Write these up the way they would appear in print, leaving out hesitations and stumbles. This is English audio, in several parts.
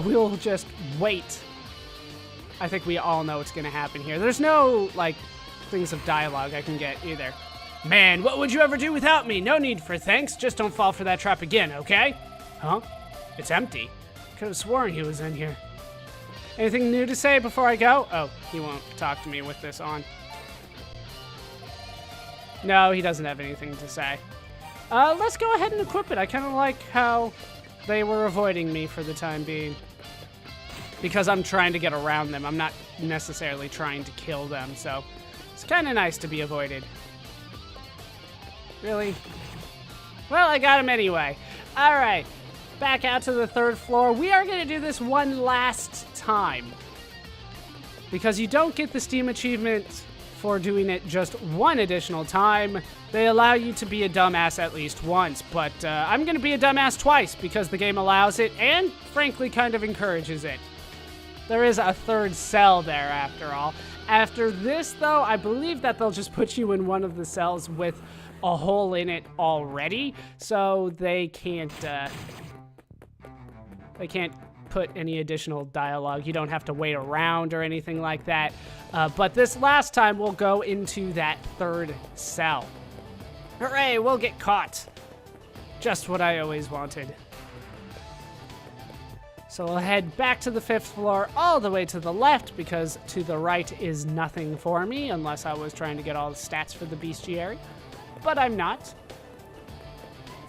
we'll just wait. I think we all know what's going to happen here. There's no, like, things of dialogue I can get either. Man, what would you ever do without me? No need for thanks. Just don't fall for that trap again, okay? Huh? It's empty. Could have sworn he was in here. Anything new to say before I go? Oh, he won't talk to me with this on. No, he doesn't have anything to say. Let's go ahead and equip it. I kind of like how they were avoiding me for the time being. Because I'm trying to get around them. I'm not necessarily trying to kill them, so it's kind of nice to be avoided. Really? Well, I got him anyway. All right, back out to the 3rd floor. We are going to do this one last time. Because you don't get the Steam achievement for doing it just one additional time. They allow you to be a dumbass at least once, but I'm going to be a dumbass twice because the game allows it and, frankly, kind of encourages it. There is a 3rd cell there, after all. After this, though, I believe that they'll just put you in one of the cells with a hole in it already, so they can't put any additional dialogue. You don't have to wait around or anything like that. But this last time, we'll go into that 3rd cell. Hooray, we'll get caught. Just what I always wanted. So we'll head back to the 5th floor, all the way to the left, because to the right is nothing for me, unless I was trying to get all the stats for the bestiary. But I'm not.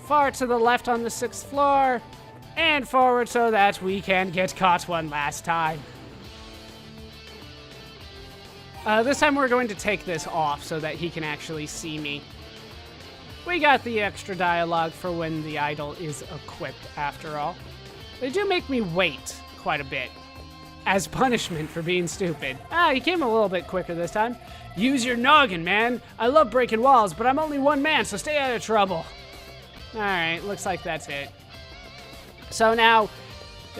Far to the left on the 6th floor, and forward so that we can get caught one last time. This time we're going to take this off so that he can actually see me. We got the extra dialogue for when the idol is equipped, after all. They do make me wait quite a bit, as punishment for being stupid. He came a little bit quicker this time. Use your noggin, man. I love breaking walls, but I'm only one man, so stay out of trouble. Alright, looks like that's it. So now,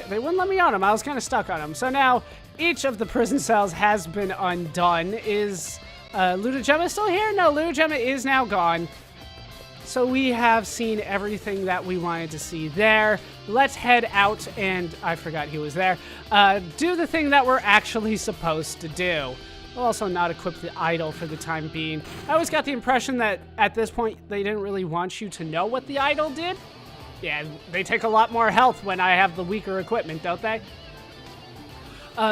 they wouldn't let me on him. I was kind of stuck on him. So now, each of the prison cells has been undone. Is Ludogemma still here? No, Ludogemma is now gone. So we have seen everything that we wanted to see there. Let's head out and, I forgot he was there, do the thing that we're actually supposed to do. We'll also not equip the idol for the time being. I always got the impression that at this point they didn't really want you to know what the idol did. Yeah, they take a lot more health when I have the weaker equipment, don't they?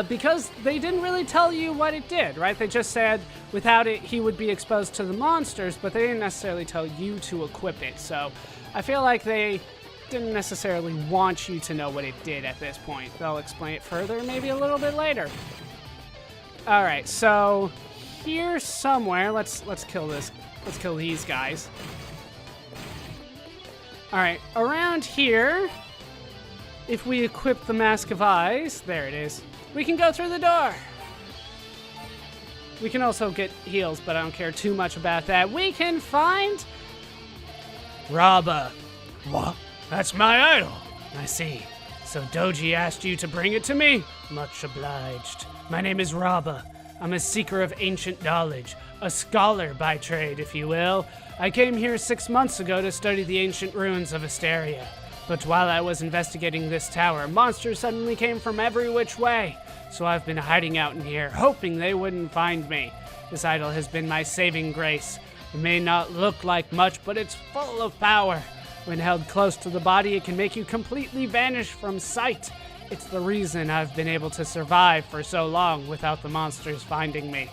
Because they didn't really tell you what it did, right? They just said without it, he would be exposed to the monsters, but they didn't necessarily tell you to equip it. So I feel like they didn't necessarily want you to know what it did at this point. They'll explain it further maybe a little bit later. All right, so here somewhere, let's kill this. Let's kill these guys. All right, around here, if we equip the Mask of Eyes, there it is. We can go through the door. We can also get heals, but I don't care too much about that. We can find Raba. What? That's my idol. I see. So Doji asked you to bring it to me? Much obliged. My name is Raba. I'm a seeker of ancient knowledge, a scholar by trade, if you will. I came here 6 months ago to study the ancient ruins of Asteria. But while I was investigating this tower, monsters suddenly came from every which way. So I've been hiding out in here, hoping they wouldn't find me. This idol has been my saving grace. It may not look like much, but it's full of power. When held close to the body, it can make you completely vanish from sight. It's the reason I've been able to survive for so long without the monsters finding me.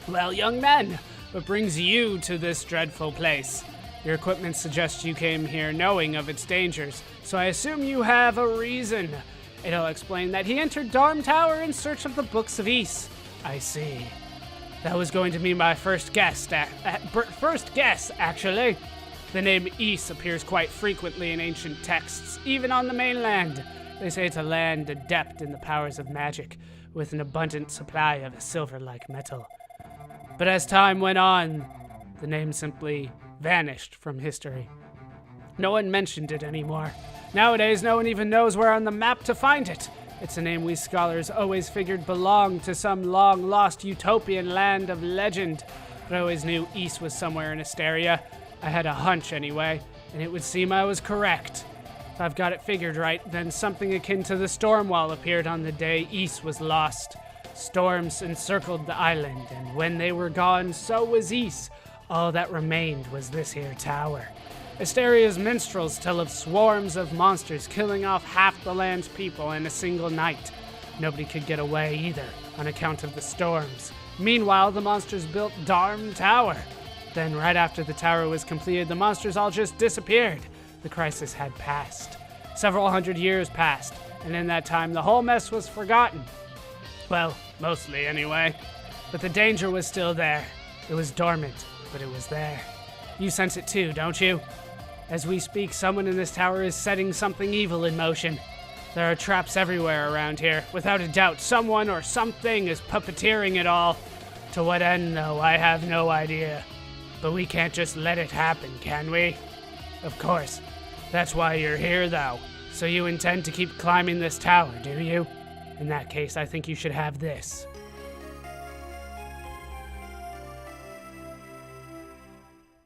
Well, young man, what brings you to this dreadful place? Your equipment suggests you came here knowing of its dangers, so I assume you have a reason. It'll explain that he entered Darm Tower in search of the Books of Ys. I see. That was going to be my first guess, actually. The name Ys appears quite frequently in ancient texts, even on the mainland. They say it's a land adept in the powers of magic, with an abundant supply of silver-like metal. But as time went on, the name simply vanished from history. No one mentioned it anymore. Nowadays, no one even knows where on the map to find it. It's a name we scholars always figured belonged to some long-lost utopian land of legend. But I always knew Ys was somewhere in Asteria. I had a hunch anyway, and it would seem I was correct. If I've got it figured right, then something akin to the storm wall appeared on the day Ys was lost. Storms encircled the island, and when they were gone, so was Ys. All that remained was this here tower. Asteria's minstrels tell of swarms of monsters killing off half the land's people in a single night. Nobody could get away either, on account of the storms. Meanwhile, the monsters built Darm Tower. Then, right after the tower was completed, the monsters all just disappeared. The crisis had passed. Several hundred years passed, and in that time, the whole mess was forgotten. Well, mostly anyway. But the danger was still there. It was dormant, but it was there. You sense it too, don't you? As we speak, someone in this tower is setting something evil in motion. There are traps everywhere around here. Without a doubt, someone or something is puppeteering it all. To what end, though, I have no idea. But we can't just let it happen, can we? Of course. That's why you're here, though. So you intend to keep climbing this tower, do you? In that case, I think you should have this.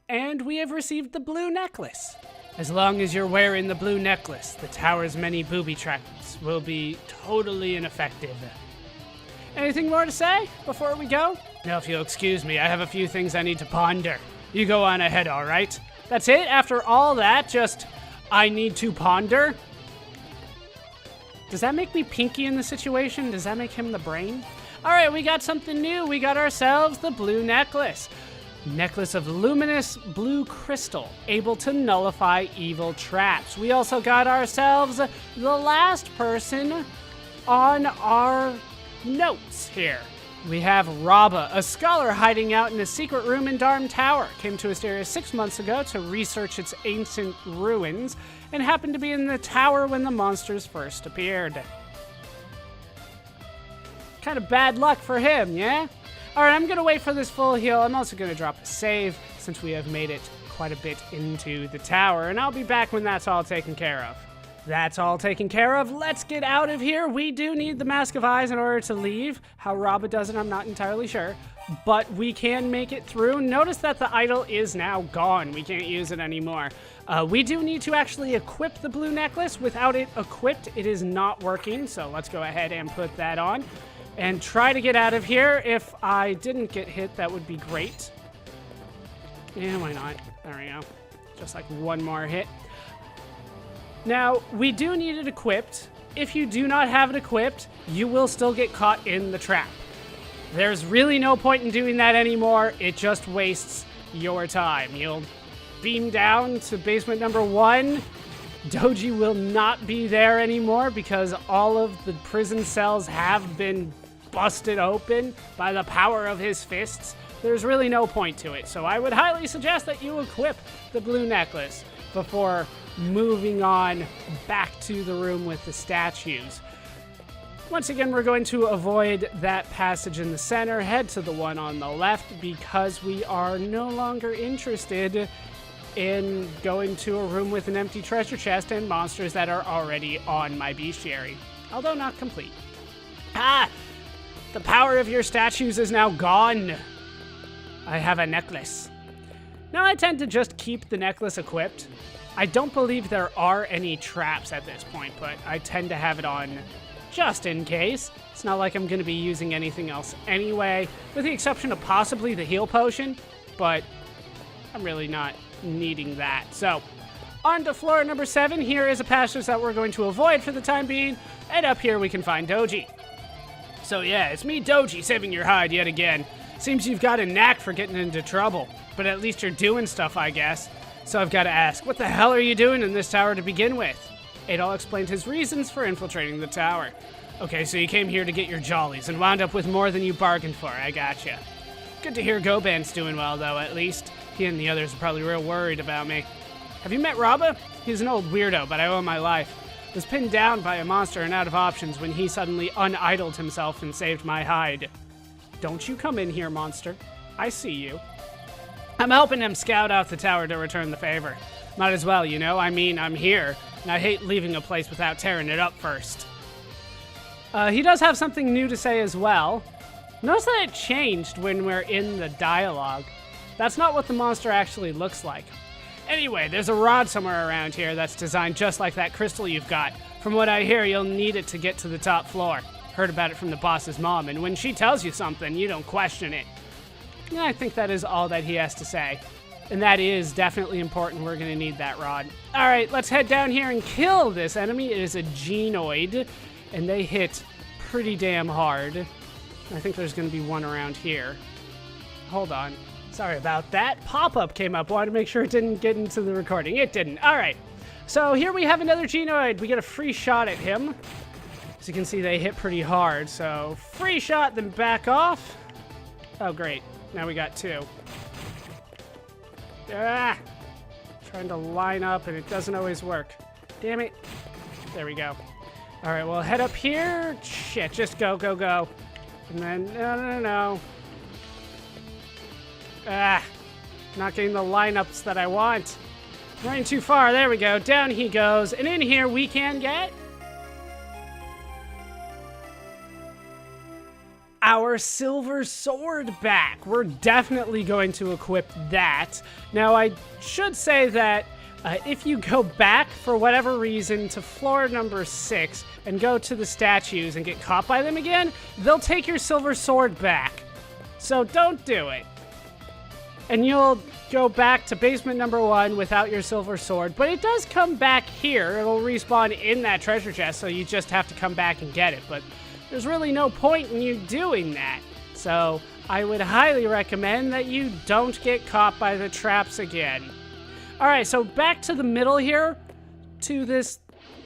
And we have received the blue necklace. As long as you're wearing the blue necklace, the tower's many booby traps will be totally ineffective. Anything more to say before we go? Now, if you'll excuse me, I have a few things I need to ponder. You go on ahead, all right? That's it? After all that, just, I need to ponder? Does that make me Pinky in the situation? Does that make him the brain? All right, we got something new. We got ourselves the blue necklace. Necklace of luminous blue crystal, able to nullify evil traps. We also got ourselves the last person on our notes here. We have Raba, a scholar hiding out in a secret room in Darm Tower. Came to Asteria 6 months ago to research its ancient ruins and happened to be in the tower when the monsters first appeared. Kind of bad luck for him, yeah? Alright, I'm gonna wait for this full heal. I'm also gonna drop a save since we have made it quite a bit into the tower, and I'll be back when that's all taken care of. That's all taken care of. Let's get out of here. We do need the Mask of Eyes in order to leave. How Raba does it, I'm not entirely sure, but we can make it through. Notice that the idol is now gone. We can't use it anymore. We do need to actually equip the blue necklace. Without it equipped, it is not working, so let's go ahead and put that on and try to get out of here. If I didn't get hit, that would be great. Yeah, why not? There we go. Just like one more hit. Now, we do need it equipped. If you do not have it equipped, you will still get caught in the trap. There's really no point in doing that anymore. It just wastes your time. You'll beam down to basement number 1. Doji will not be there anymore because all of the prison cells have been busted open by the power of his fists. There's really no point to it, so I would highly suggest that you equip the blue necklace before moving on back to the room with the statues. Once again, we're going to avoid that passage in the center, head to the one on the left, because we are no longer interested in going to a room with an empty treasure chest and monsters that are already on my bestiary, although not complete. Ah! The power of your statues is now gone. I have a necklace. Now I tend to just keep the necklace equipped. I don't believe there are any traps at this point, but I tend to have it on just in case. It's not like I'm going to be using anything else anyway, with the exception of possibly the heal potion, but I'm really not needing that. So, on to floor number 7. Here is a passage that we're going to avoid for the time being, and up here we can find Doji. So yeah, it's me, Doji, saving your hide yet again. Seems you've got a knack for getting into trouble, but at least you're doing stuff, I guess. So I've got to ask, what the hell are you doing in this tower to begin with? Adol explained his reasons for infiltrating the tower. Okay, so you came here to get your jollies and wound up with more than you bargained for, I gotcha. Good to hear Goban's doing well, though, at least. He and the others are probably real worried about me. Have you met Raba? He's an old weirdo, but I owe him my life. Was pinned down by a monster and out of options when he suddenly unidled himself and saved my hide. Don't you come in here, monster. I see you. I'm helping him scout out the tower to return the favor. Might as well, you know? I mean, I'm here, and I hate leaving a place without tearing it up first. He does have something new to say as well. Notice that it changed when we're in the dialogue. That's not what the monster actually looks like. Anyway, there's a rod somewhere around here that's designed just like that crystal you've got. From what I hear, you'll need it to get to the top floor. Heard about it from the boss's mom, and when she tells you something, you don't question it. And I think that is all that he has to say. And that is definitely important. We're going to need that rod. All right, let's head down here and kill this enemy. It is a Genoid, and they hit pretty damn hard. I think there's going to be one around here. Hold on. Sorry about that. Pop-up came up. Wanted to make sure it didn't get into the recording. It didn't. All right. So here we have another Genoid. We get a free shot at him. As you can see, they hit pretty hard. So free shot, then back off. Oh, great. Now we got two. Ah! Trying to line up, and it doesn't always work. Damn it. There we go. All right, well, head up here. Shit, just go, go, go. And then, no. Ah! Not getting the lineups that I want. Running too far. There we go. Down he goes. And in here, we can get our silver sword back. We're definitely going to equip that. Now, I should say that if you go back for whatever reason to floor number 6 and go to the statues and get caught by them again, they'll take your silver sword back. So don't do it. And you'll go back to basement number 1 without your silver sword, but it does come back here. It'll respawn in that treasure chest, so you just have to come back and get it. But there's really no point in you doing that. So I would highly recommend that you don't get caught by the traps again. All right, so back to the middle here, to this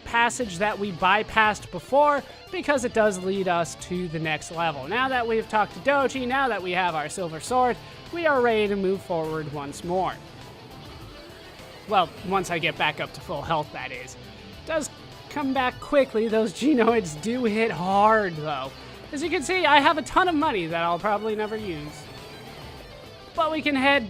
passage that we bypassed before, because it does lead us to the next level. Now that we've talked to Doji, now that we have our silver sword, we are ready to move forward once more. Well, once I get back up to full health, that is. It does come back quickly. Those Genoids do hit hard, though. As you can see, I have a ton of money that I'll probably never use. But we can head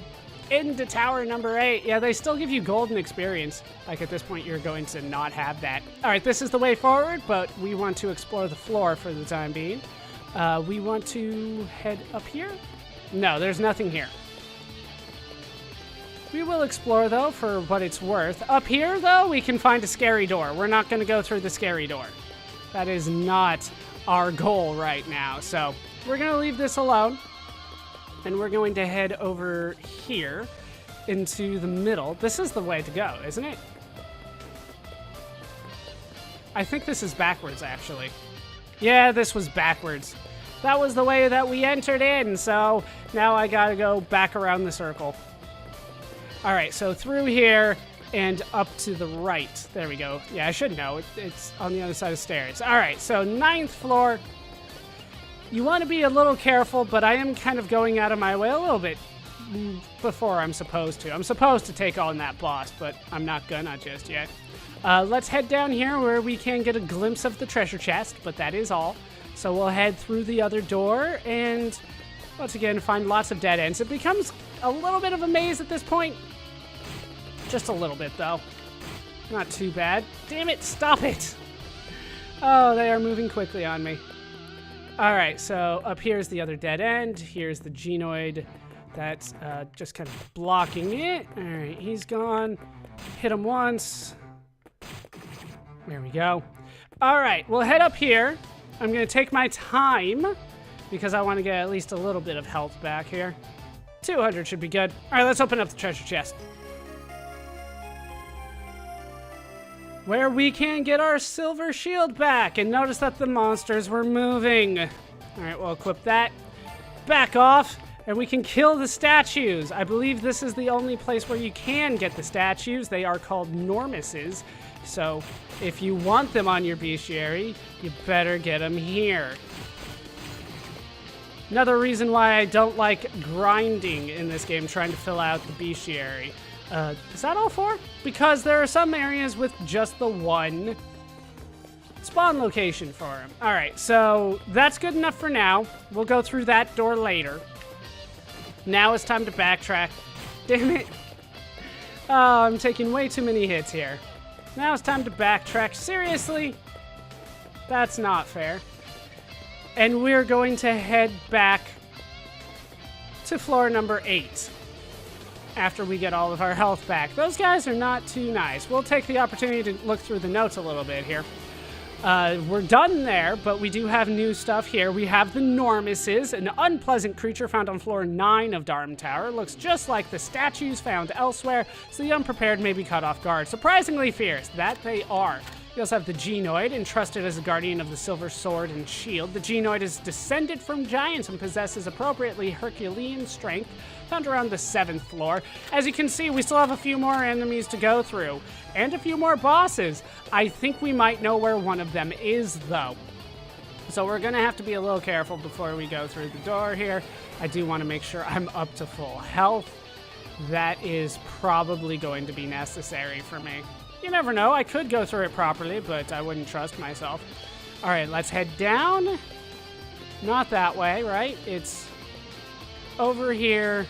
into tower number 8. Yeah, they still give you golden experience. Like, at this point, you're going to not have that. All right, this is the way forward, but we want to explore the floor for the time being. We want to head up here. No, there's nothing here. We will explore, though, for what it's worth. Up here, though, we can find a scary door. We're not going to go through the scary door. That is not our goal right now. So we're going to leave this alone. And we're going to head over here into the middle. This is the way to go, isn't it? I think this is backwards, actually. Yeah, this was backwards. That was the way that we entered in, so now I gotta go back around the circle. All right, so through here and up to the right. There we go. Yeah, I should know. It's on the other side of the stairs. All right, so 9th floor. You want to be a little careful, but I am kind of going out of my way a little bit before I'm supposed to. I'm supposed to take on that boss, but I'm not gonna just yet. Let's head down here where we can get a glimpse of the treasure chest, but that is all. So we'll head through the other door and once again find lots of dead ends. It becomes a little bit of a maze at this point. Just a little bit, though. Not too bad. Damn it, stop it! Oh, they are moving quickly on me. All right, so up here's the other dead end. Here's the Genoid that's just kind of blocking it. All right, he's gone. Hit him once. There we go. All right, we'll head up here. I'm going to take my time because I want to get at least a little bit of health back here. 200 should be good. All right, let's open up the treasure chest, where we can get our silver shield back. And notice that the monsters were moving. All right, we'll equip that. Back off, and we can kill the statues. I believe this is the only place where you can get the statues. They are called Normuses. So if you want them on your bestiary, you better get them here. Another reason why I don't like grinding in this game, trying to fill out the bestiary. Is that all 4? Because there are some areas with just the one spawn location for him. All right, so that's good enough for now. We'll go through that door later. Now it's time to backtrack. Damn it. Oh, I'm taking way too many hits here. Now it's time to backtrack. Seriously? That's not fair. And we're going to head back to floor number 8. after we get all of our health back. Those guys are not too nice. We'll take the opportunity to look through the notes a little bit here. We're done there, but we do have new stuff here. We have the Normuses, an unpleasant creature found on floor 9 of Dharm Tower. Looks just like the statues found elsewhere, so the unprepared may be caught off guard. Surprisingly fierce, that they are. We also have the Genoid, entrusted as a guardian of the Silver Sword and Shield. The Genoid is descended from giants and possesses appropriately Herculean strength, found around the 7th floor. As you can see, we still have a few more enemies to go through, and a few more bosses. I think we might know where one of them is, though. So we're gonna have to be a little careful before we go through the door here. I do want to make sure I'm up to full health. That is probably going to be necessary for me. You never know, I could go through it properly, but I wouldn't trust myself. All right, let's head down. Not that way, right? It's over here,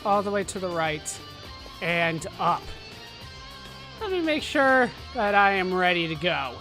all the way to the right, and up. Let me make sure that I am ready to go.